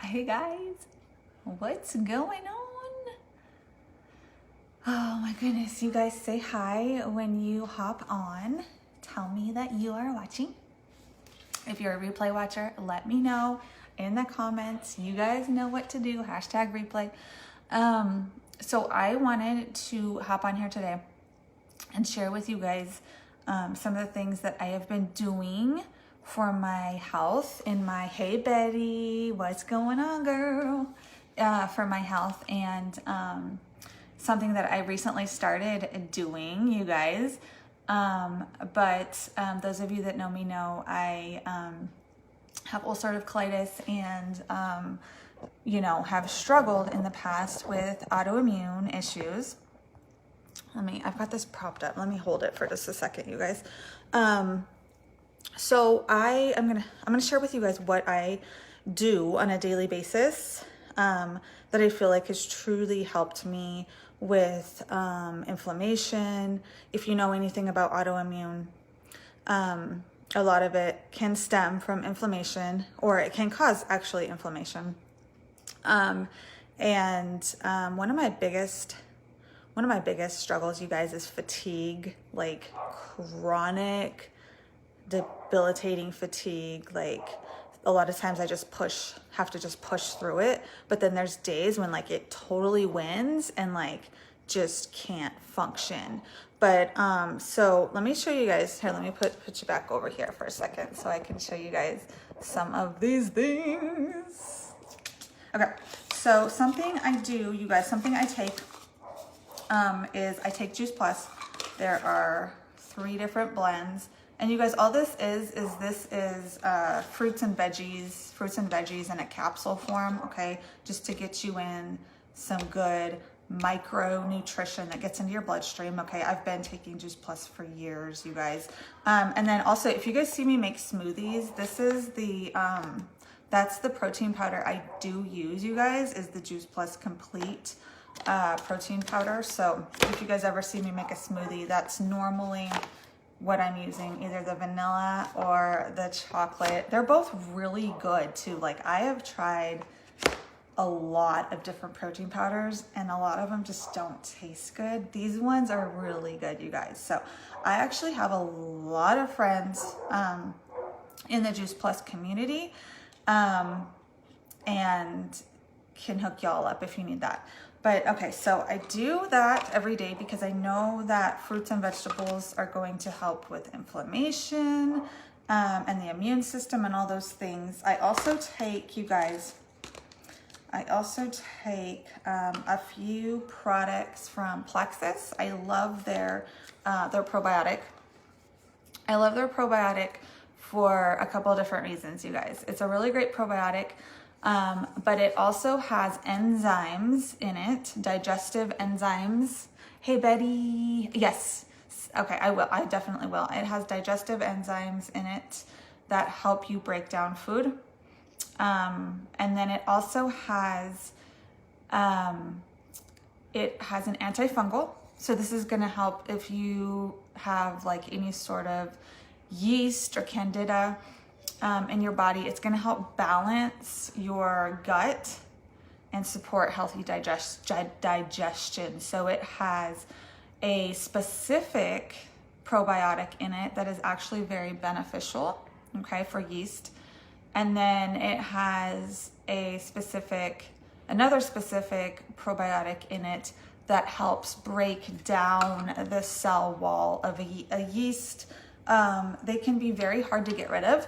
Hey guys, what's going on? Oh my goodness, you guys say hi when you hop on. Tell me that you are watching. If you're a replay watcher, let me know in the comments. You guys know what to do, hashtag replay. So I wanted to hop on here today and share with you guys some of the things that I have been doing for my health in my Hey Betty, what's going on, girl? For my health, and something that I recently started doing, you guys. But those of you that know me know I have ulcerative colitis and have struggled in the past with autoimmune issues. I've got this propped up. Let me hold it for just a second, you guys. So I'm gonna share with you guys what I do on a daily basis that I feel like has truly helped me with inflammation. If you know anything about autoimmune, a lot of it can stem from inflammation, or it can cause actually inflammation. One of my biggest struggles, you guys, is fatigue, like chronic debilitating fatigue. Like a lot of times I have to just push through it, but then there's days when like it totally wins and like just can't function. But so let me show you guys here. Let me put you back over here for a second so I can show you guys some of these things. Okay, so something I do, you guys, something I take is I take Juice Plus. There are 3 different blends. And you guys, all this is fruits and veggies in a capsule form, okay? Just to get you in some good micronutrition that gets into your bloodstream, okay? I've been taking Juice Plus for years, you guys. And then also, if you guys see me make smoothies, this is that's the protein powder I do use, you guys, is the Juice Plus Complete protein powder. So if you guys ever see me make a smoothie, that's normally what I'm using, either the vanilla or the chocolate. They're both really good too. Like I have tried a lot of different protein powders and a lot of them just don't taste good. These ones are really good, you guys. So I actually have a lot of friends in the Juice Plus community and can hook y'all up if you need that. But okay, so I do that every day because I know that fruits and vegetables are going to help with inflammation and the immune system and all those things. I also take, you guys, a few products from Plexus. I love their probiotic. I love their probiotic for a couple of different reasons, you guys. It's a really great probiotic. But it also has enzymes in it, digestive enzymes. Hey, Betty. Yes. Okay, I will. I definitely will. It has digestive enzymes in it that help you break down food. And then it also has, an antifungal. So this is going to help if you have like any sort of yeast or candida in your body. It's going to help balance your gut and support healthy digestion. So it has a specific probiotic in it that is actually very beneficial, okay, for yeast. And then it has another specific probiotic in it that helps break down the cell wall of a yeast. They can be very hard to get rid of,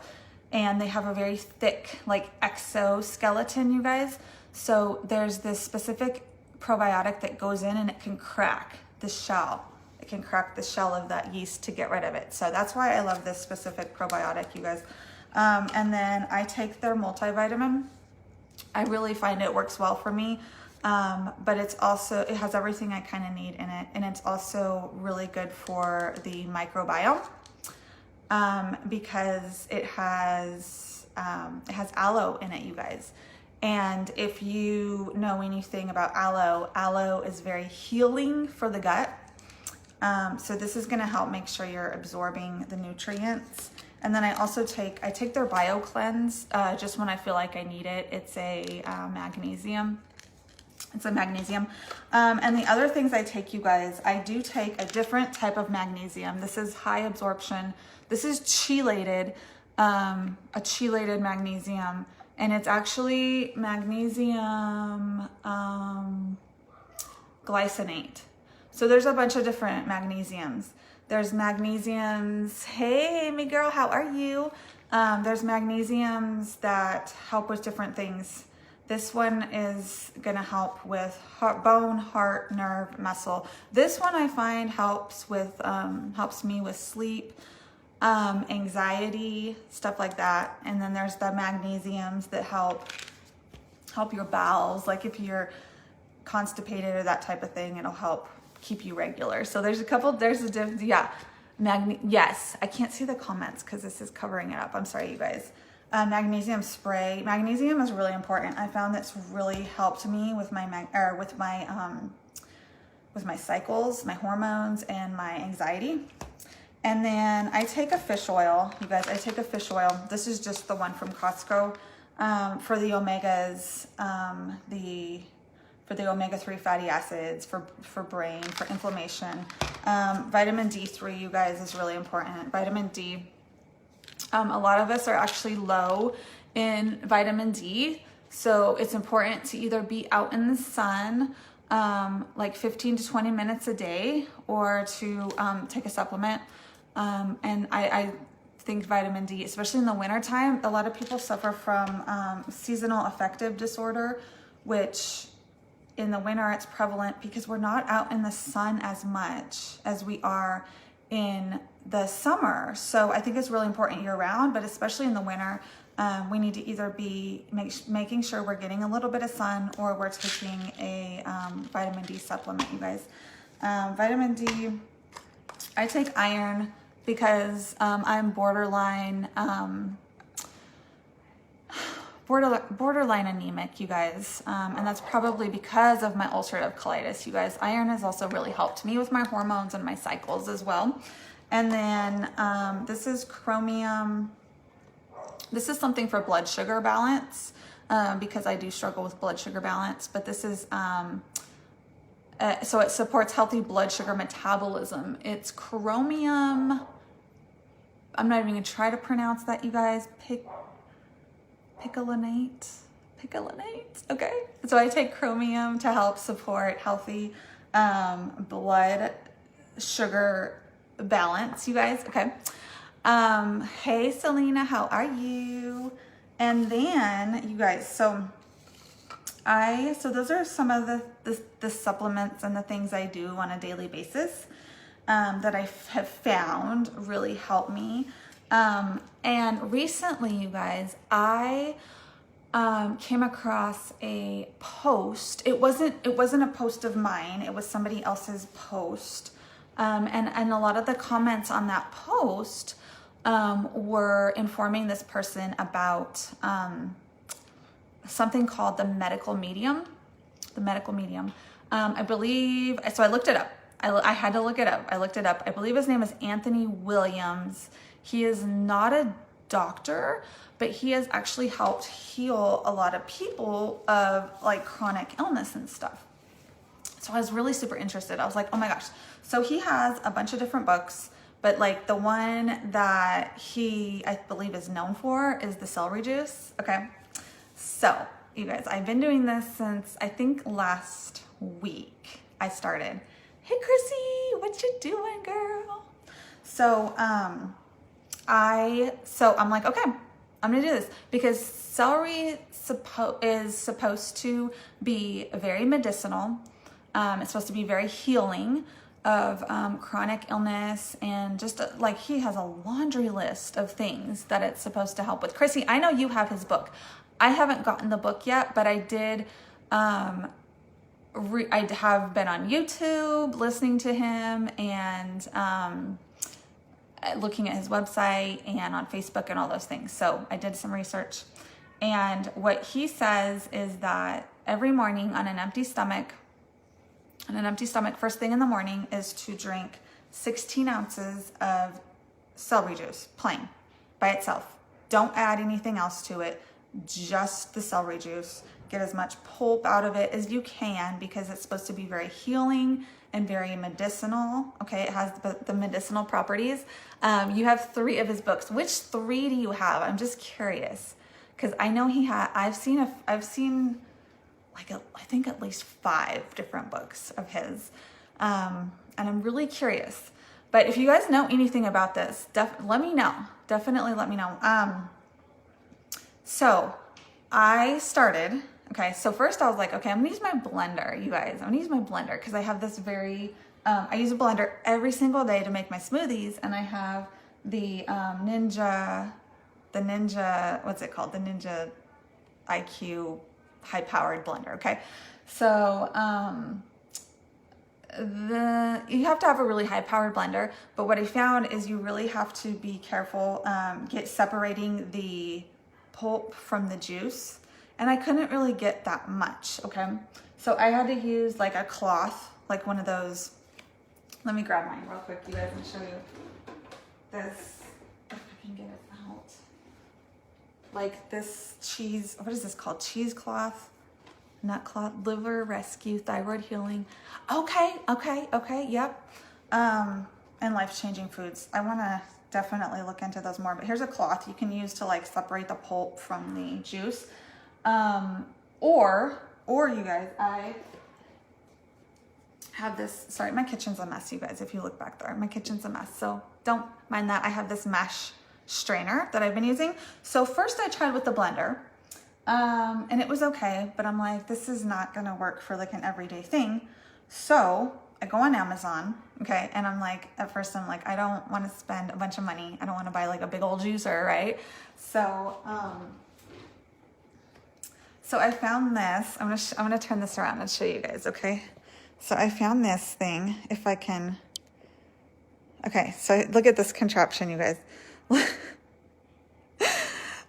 and they have a very thick, like, exoskeleton, you guys. So there's this specific probiotic that goes in and it can crack the shell. It can crack the shell of that yeast to get rid of it. So that's why I love this specific probiotic, you guys. And then I take their multivitamin. I really find it works well for me. But it has everything I kind of need in it. And it's also really good for the microbiome. Because it has aloe in it, you guys. And if you know anything about aloe is very healing for the gut. So this is going to help make sure you're absorbing the nutrients And then I also take their Bio Cleanse just when I feel like I need it. It's a magnesium. It's a magnesium. And the other things I take, you guys, I do take a different type of magnesium. This is high absorption. This is chelated, a chelated magnesium. And it's actually magnesium glycinate. So there's a bunch of different magnesiums. There's magnesiums, hey, Amy girl, how are you? There's magnesiums that help with different things. This one is gonna help with bone, heart, nerve, muscle. This one I find helps me with sleep, anxiety, stuff like that. And then there's the magnesiums that help your bowels. Like if you're constipated or that type of thing, it'll help keep you regular. So there's a couple, yes, I can't see the comments because this is covering it up. I'm sorry, you guys. Magnesium spray. Magnesium is really important. I found that's really helped me with my cycles, my hormones, and my anxiety. And then I take a fish oil, you guys. I take a fish oil. This is just the one from Costco for the omegas, for the omega-3 fatty acids, for brain, for inflammation. Vitamin D3, you guys, is really important. Vitamin D. A lot of us are actually low in vitamin D, so it's important to either be out in the sun like 15 to 20 minutes a day, or to take a supplement. And I think vitamin D, especially in the wintertime, a lot of people suffer from seasonal affective disorder, which in the winter it's prevalent because we're not out in the sun as much as we are in the summer. So I think it's really important year round, but especially in the winter, we need to either be making sure we're getting a little bit of sun, or we're taking a vitamin D supplement, you guys. Vitamin D, I take iron because I'm borderline anemic, you guys, and that's probably because of my ulcerative colitis, you guys. Iron has also really helped me with my hormones and my cycles as well. And then this is Chromium. This is something for blood sugar balance, because I do struggle with blood sugar balance, but this is so it supports healthy blood sugar metabolism. It's Chromium. I'm not even gonna try to pronounce that, you guys. Picolinate. Okay. So I take Chromium to help support healthy blood sugar balance, you guys. Okay. Hey Selena, how are you? And then you guys, so those are some of the supplements and the things I do on a daily basis that I have found really help me. And recently, you guys, I came across a post. It wasn't a post of mine. It was somebody else's post. And a lot of the comments on that post were informing this person about something called the medical medium. I believe, so I looked it up. I had to look it up. I looked it up. I believe his name is Anthony Williams. He is not a doctor, but he has actually helped heal a lot of people of like chronic illness and stuff. So I was really super interested. I was like, oh my gosh. So he has a bunch of different books, but like the one that I believe is known for is the Celery Juice. Okay. So you guys, I've been doing this since I think last week I started. Hey Chrissy, what you doing, girl? So I'm like, okay, I'm gonna do this because celery is supposed to be very medicinal. It's supposed to be very healing of chronic illness, and just like he has a laundry list of things that it's supposed to help with. Chrissy, I know you have his book. I haven't gotten the book yet, but I did. I have been on YouTube listening to him and looking at his website and on Facebook and all those things. So I did some research, and what he says is that every morning on an empty stomach, first thing in the morning, is to drink 16 ounces of celery juice, plain. by itself. Don't add anything else to it, just the celery juice. Get as much pulp out of it as you can because it's supposed to be very healing and very medicinal. Okay, it has the medicinal properties. You have 3 of his books. Which 3 do you have? I'm just curious because I know he had. I've seen like I think at least 5 different books of his, and I'm really curious. But if you guys know anything about this, let me know. Definitely let me know. So I started. Okay, so first I was like, okay, I'm gonna use my blender, you guys. I'm gonna use my blender because I have this I use a blender every single day to make my smoothies, and I have the Ninja, what's it called? The Ninja IQ high-powered blender, okay? So you have to have a really high-powered blender, but what I found is you really have to be careful separating the pulp from the juice. And I couldn't really get that much, okay? So I had to use like a cloth, like one of those. Let me grab mine real quick, you guys, and show you this, if I can get it out. Like this cheese, what is this called? Cheesecloth, nut cloth, liver rescue, thyroid healing. Okay, yep. And life-changing foods. I wanna definitely look into those more, but here's a cloth you can use to like separate the pulp from the juice. Or you guys, I have this, sorry, my kitchen's a mess, you guys, if you look back there, my kitchen's a mess. So don't mind that. I have this mesh strainer that I've been using. So first I tried with the blender, and it was okay, but I'm like, this is not going to work for like an everyday thing. So I go on Amazon. Okay. And I'm like, at first I'm like, I don't want to spend a bunch of money. I don't want to buy like a big old juicer. Right. So, so I found this. I'm gonna turn this around and show you guys, okay? So I found this thing, if I can. Okay, so look at this contraption, you guys.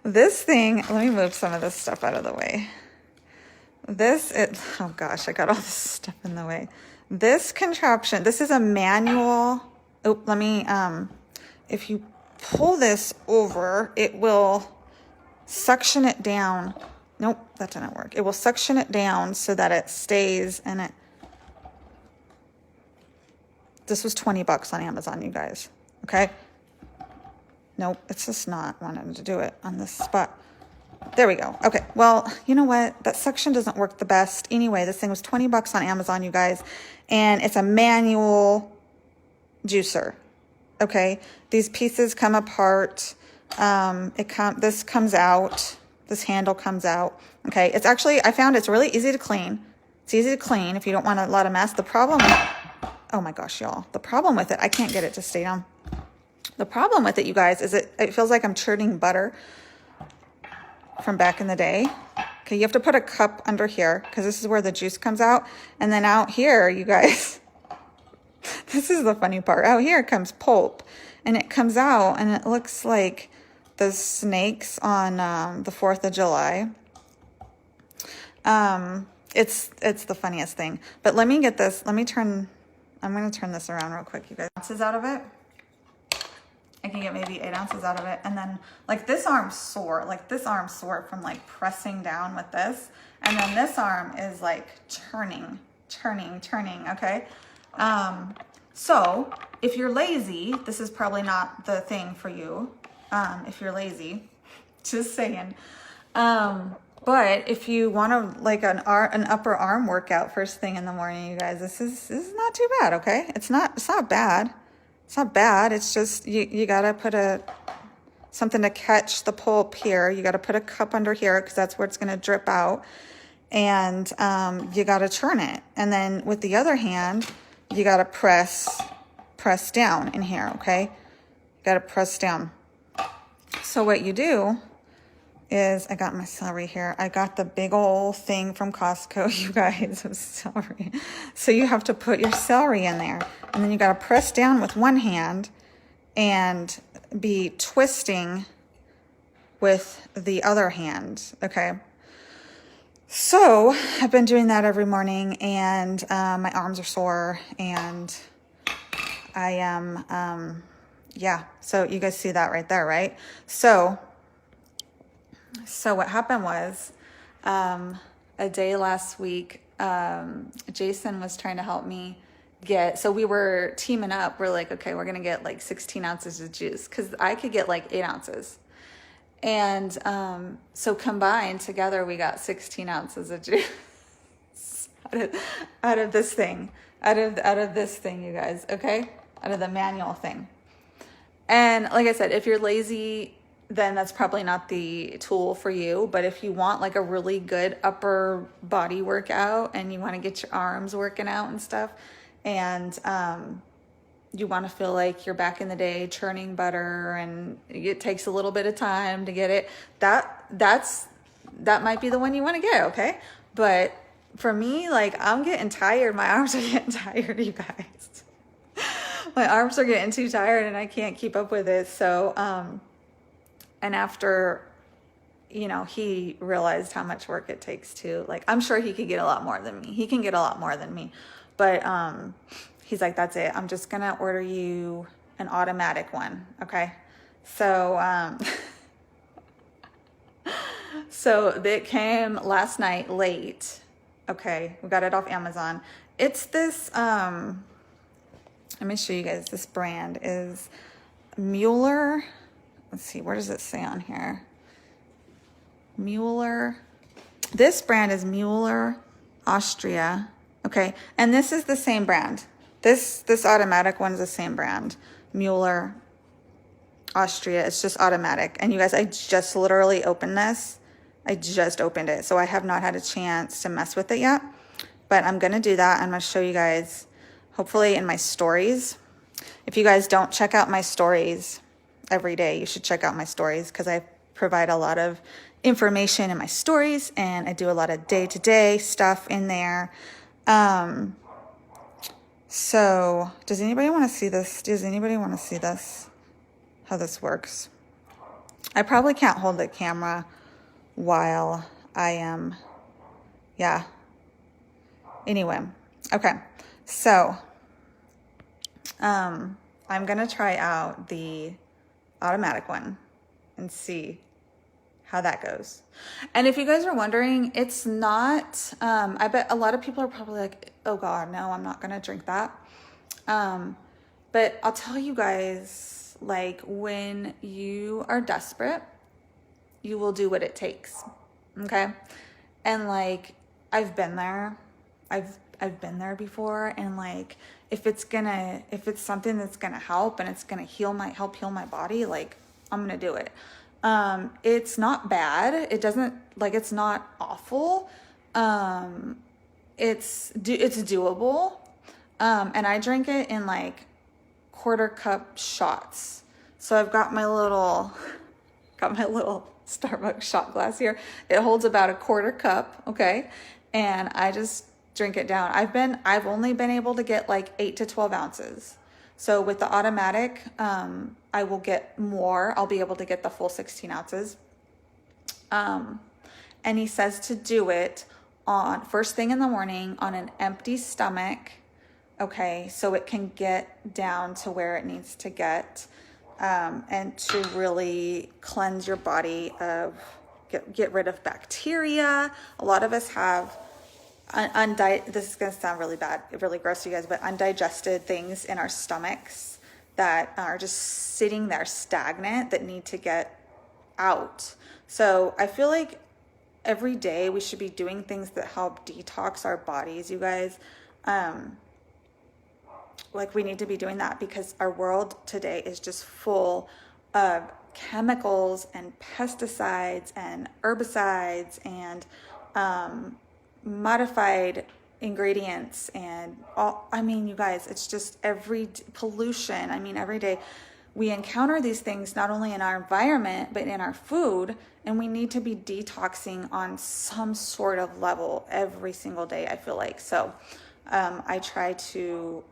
This thing, let me move some of this stuff out of the way. Oh gosh, I got all this stuff in the way. This contraption, this is a manual. Oh, let me, if you pull this over, it will suction it down. Nope, that didn't work. It will suction it down so that it stays in it. This was $20 on Amazon, you guys. Okay. Nope, it's just not wanting to do it on this spot. There we go. Okay. Well, you know what? That suction doesn't work the best. Anyway, this thing was $20 on Amazon, you guys, and it's a manual juicer. Okay. These pieces come apart. This comes out. This handle comes out. Okay. It's actually, I found it's really easy to clean. It's easy to clean if you don't want a lot of mess. The problem, oh my gosh, y'all, the problem with it, I can't get it to stay down. The problem with it, you guys, is it feels like I'm churning butter from back in the day. Okay. You have to put a cup under here because this is where the juice comes out. And then out here, you guys, this is the funny part. Out here comes pulp, and it comes out and it looks like the snakes on the 4th of July. It's the funniest thing. But let me get this. I'm going to turn this around real quick, you guys. Ounces out of it. I can get maybe 8 ounces out of it. And then like this arm's sore. Like this arm's sore from like pressing down with this. And then this arm is like turning. Okay. So if you're lazy, this is probably not the thing for you. If you're lazy, just saying. But if you want to like an upper arm workout first thing in the morning, you guys, this is not too bad. Okay. It's not bad. It's not bad. It's just, you got to put something to catch the pulp here. You got to put a cup under here because that's where it's going to drip out. And, you got to turn it. And then with the other hand, you got to press down in here. Okay. You got to press down. So what you do is, I got my celery here. I got the big old thing from Costco, you guys, of celery. So you have to put your celery in there. And then you got to press down with one hand and be twisting with the other hand. Okay. So I've been doing that every morning, and my arms are sore, and I am, yeah, so you guys see that right there, right? So what happened was, a day last week, Jason was trying to help me so we were teaming up. We're like, okay, we're going to get like 16 ounces of juice, because I could get like 8 ounces. And so combined together, we got 16 ounces of juice out of this thing, out of this thing, you guys, okay? Out of the manual thing. And like I said, if you're lazy, then that's probably not the tool for you. But if you want like a really good upper body workout and you want to get your arms working out and stuff, and you want to feel like you're back in the day churning butter, and it takes a little bit of time to get it, that might be the one you want to get, okay? But for me, like, I'm getting tired. My arms are getting tired, you guys. My arms are getting too tired and I can't keep up with it. So, and after, you know, he realized how much work it takes to, like, I'm sure he could get a lot more than me. He can get a lot more than me. But he's like, that's it. I'm just going to order you an automatic one. Okay. So, so it came last night late. Okay. We got it off Amazon. It's this, let me show you guys. This brand is Mueller. Let's see. Where does it say on here? Mueller. This brand is Mueller, Austria. Okay. And this is the same brand. This automatic one is the same brand. Mueller, Austria. It's just automatic. And you guys, I just literally opened this. I just opened it. So I have not had a chance to mess with it yet. But I'm going to do that. I'm going to show you guys, hopefully in my stories. If you guys don't check out my stories every day, you should check out my stories, because I provide a lot of information in my stories, and I do a lot of day-to-day stuff in there. So does anybody want to see this? Does anybody want to see this? How this works? I probably can't hold the camera while I am, yeah. Anyway, okay. So, I'm going to try out the automatic one and see how that goes. And if you guys are wondering, it's not, I bet a lot of people are probably like, oh God, no, I'm not going to drink that. But I'll tell you guys, like, when you are desperate, you will do what it takes. Okay. And like, I've been there. I've been there before. And like, if it's something that's going to help and it's going to help heal my body, like, I'm going to do it. It's not bad. It doesn't, like, it's not awful. It's doable. And I drink it in like 1/4 cup shots. So I've got my little Starbucks shot glass here. It holds about 1/4 cup. Okay. And I just drink it down. I've only been able to get like 8 to 12 ounces. So with the automatic, I will get more. I'll be able to get the full 16 ounces. And he says to do it on first thing in the morning on an empty stomach. Okay. So it can get down to where it needs to get, and to really cleanse your body of, get rid of bacteria. A lot of us have this is going to sound really bad, really gross to you guys, but undigested things in our stomachs that are just sitting there stagnant that need to get out. So I feel like every day we should be doing things that help detox our bodies, you guys. Like, we need to be doing that, because our world today is just full of chemicals and pesticides and herbicides and modified ingredients and all. I mean, you guys, it's just pollution. I mean, every day we encounter these things, not only in our environment, but in our food. And we need to be detoxing on some sort of level every single day, I feel like. So, I try to,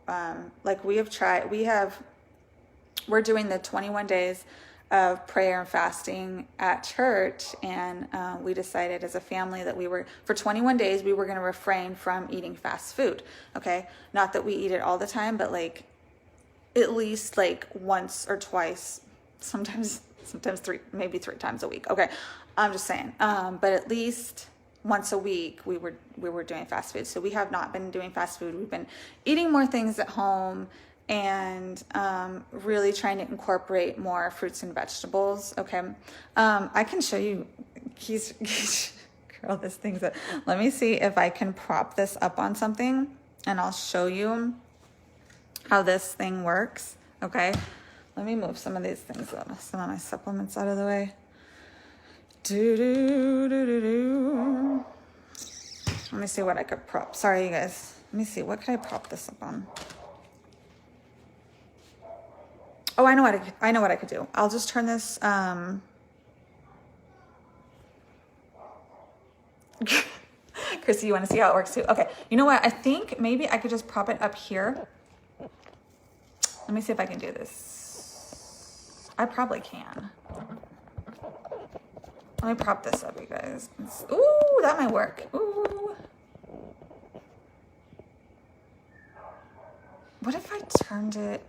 we're doing the 21 days of prayer and fasting at church. And we decided as a family that for 21 days, we were going to refrain from eating fast food. Okay. Not that we eat it all the time, but like, at least like once or twice, sometimes three, maybe 3 times a week. Okay. I'm just saying. But at least once a week we were doing fast food. So we have not been doing fast food. We've been eating more things at home and really trying to incorporate more fruits and vegetables. Okay. I can show you, girl, this thing's let me see if I can prop this up on something and I'll show you how this thing works. Okay. Let me move some of these things, some of my supplements out of the way. Let me see what I could prop. Sorry, you guys. Let me see. What could I prop this up on? Oh, I know what I could do. I'll just turn this. Chrissy, you want to see how it works too? Okay. You know what? I think maybe I could just prop it up here. Let me see if I can do this. I probably can. Let me prop this up, you guys. Ooh, that might work. Ooh. What if I turned it?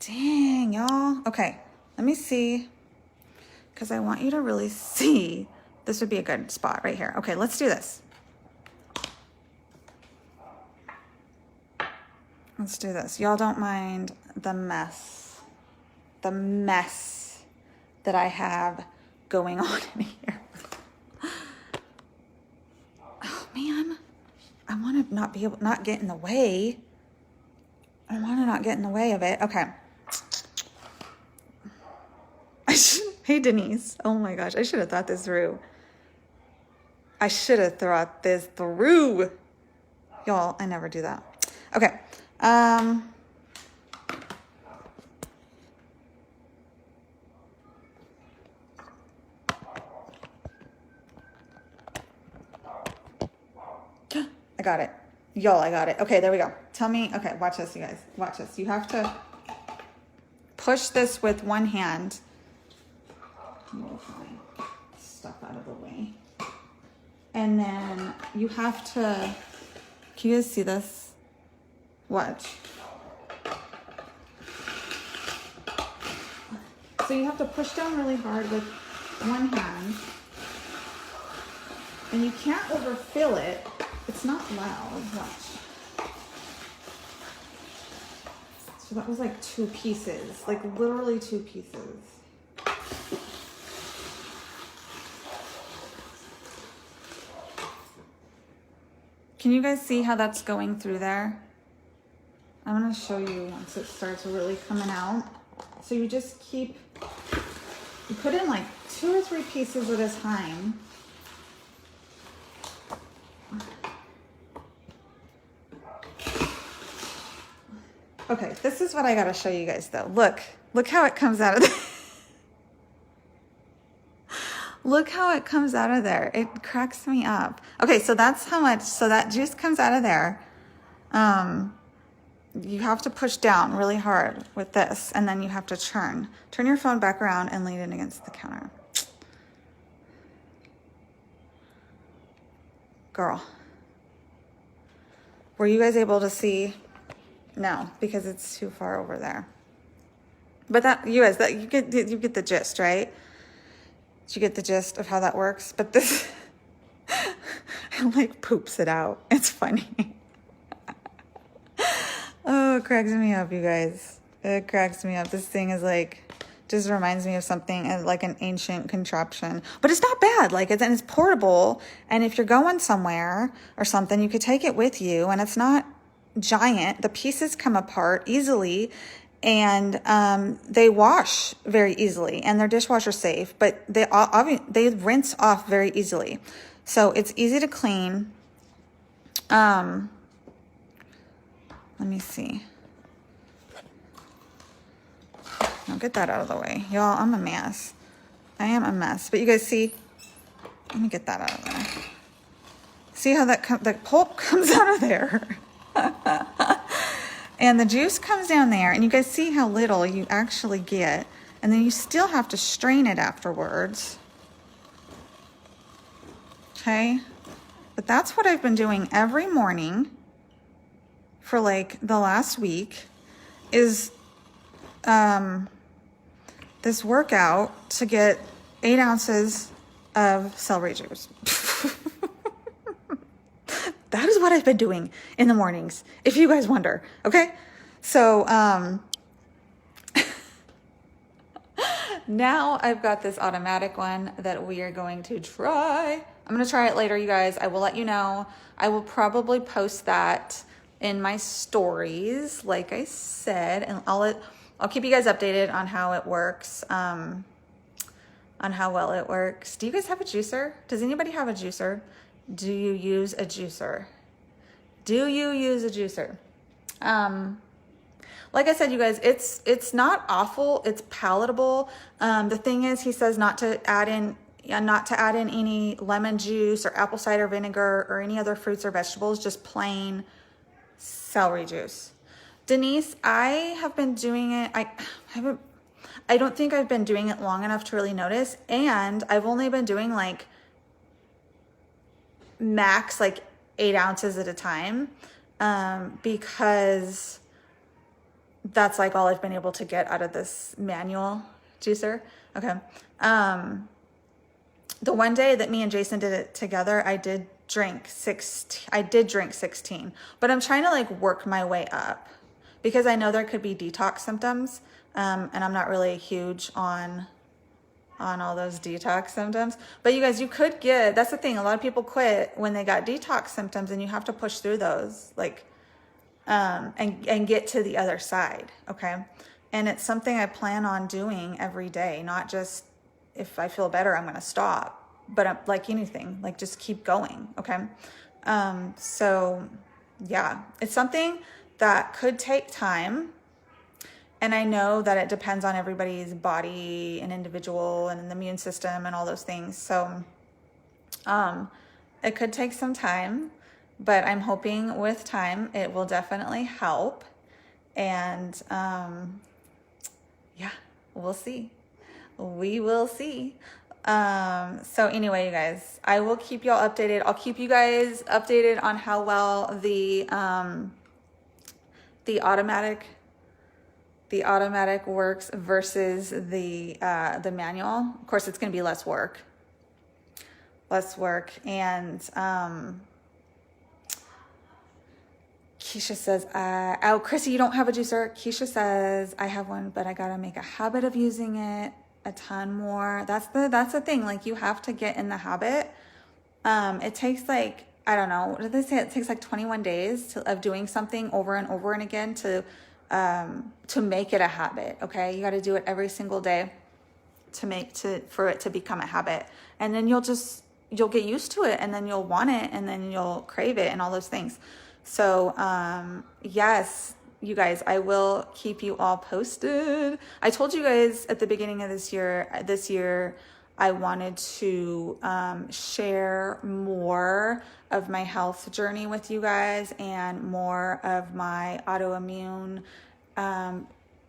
Dang, y'all. Okay, let me see. Because I want you to really see. This would be a good spot right here. Okay, let's do this. Let's do this. Y'all don't mind the mess that I have going on in here. Oh man, I want to not get in the way. I want to not get in the way of it. Okay. Hey Denise. Oh my gosh, I should have thought this through. Y'all, I never do that. Okay. I got it. Y'all, I got it. Okay, there we go. Tell me. Okay, watch this, you guys. Watch this. You have to push this with one hand. Move my stuff out of the way. And then you have to, can you guys see this? Watch. So you have to push down really hard with one hand. And you can't overfill it. It's not loud. Watch. So that was like 2 pieces, like literally 2 pieces. Can you guys see how that's going through there? I'm going to show you once it starts really coming out. So you just you put in like 2 or 3 pieces at a time. Okay, this is what I gotta show you guys though. Look how it comes out of there. Look how it comes out of there. It cracks me up. Okay, so that's how much, so that juice comes out of there. You have to push down really hard with this, and then you have to turn your phone back around and lean it against the counter. Girl. Were you guys able to see? No, because it's too far over there. But that, you guys, you get the gist, right? Did you get the gist of how that works? But this, it like poops it out. It's funny. Oh, it cracks me up, you guys. It cracks me up. This thing is like, just reminds me of something like an ancient contraption. But it's not bad. Like, it's portable. And if you're going somewhere or something, you could take it with you. And it's not giant. The pieces come apart easily, and they wash very easily, and they're dishwasher safe, but they rinse off very easily. So it's easy to clean. Let me see. Now get that out of the way. Y'all, I'm a mess. I am a mess. But you guys see, let me get that out of there. See how the pulp comes out of there? And the juice comes down there, and you guys see how little you actually get, and then you still have to strain it afterwards. Okay, but that's what I've been doing every morning for like the last week is this workout to get 8 ounces of celery juice. That is what I've been doing in the mornings, if you guys wonder. Okay. So, now I've got this automatic one that we are going to try. I'm going to try it later, you guys. I will let you know. I will probably post that in my stories, like I said, and I'll keep you guys updated on how it works, on how well it works. Do you guys have a juicer? Does anybody have a juicer? Do you use a juicer? Do you use a juicer? Like I said, you guys, it's not awful. It's palatable. The thing is, he says not to add in any lemon juice or apple cider vinegar or any other fruits or vegetables, just plain celery juice. Denise, I have been doing it. I don't think I've been doing it long enough to really notice. And I've only been doing like max like 8 ounces at a time, because that's like all I've been able to get out of this manual juicer. Okay. The one day that me and Jason did it together, I did drink 16, but I'm trying to like work my way up because I know there could be detox symptoms. And I'm not really huge on all those detox symptoms, but you guys, you could get, that's the thing. A lot of people quit when they got detox symptoms, and you have to push through those, like, and get to the other side. Okay. And it's something I plan on doing every day, not just if I feel better, I'm going to stop, but like anything, like just keep going. Okay. So yeah, it's something that could take time. And I know that it depends on everybody's body and individual and the immune system and all those things. So it could take some time, but I'm hoping with time it will definitely help. And yeah, we'll see. We will see. So anyway, you guys, I will keep y'all updated. I'll keep you guys updated on how well the automatic works versus the manual. Of course, it's going to be less work. And Keisha says, oh, Chrissy, you don't have a juicer. Keisha says, I have one, but I got to make a habit of using it a ton more. That's the thing. Like, you have to get in the habit. It takes like, I don't know, what did they say? It takes like 21 days of doing something over and over and again to make it a habit. Okay. You got to do it every single day for it to become a habit. And then you'll get used to it, and then you'll want it, and then you'll crave it and all those things. So, yes, you guys, I will keep you all posted. I told you guys at the beginning of this year, I wanted to share more of my health journey with you guys and more of my autoimmune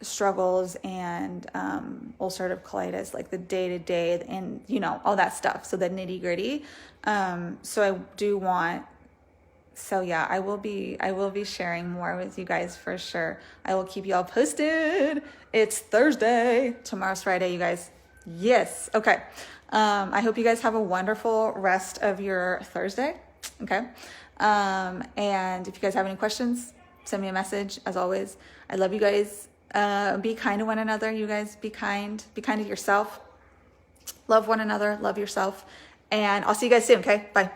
struggles and ulcerative colitis, like the day-to-day and, all that stuff. So the nitty-gritty. So I do want... So yeah, I will be sharing more with you guys for sure. I will keep you all posted. It's Thursday. Tomorrow's Friday, you guys. Yes. Okay. I hope you guys have a wonderful rest of your Thursday. Okay. And if you guys have any questions, send me a message. As always, I love you guys. Be kind to one another. You guys, be kind to yourself. Love one another. Love yourself. And I'll see you guys soon. Okay. Bye.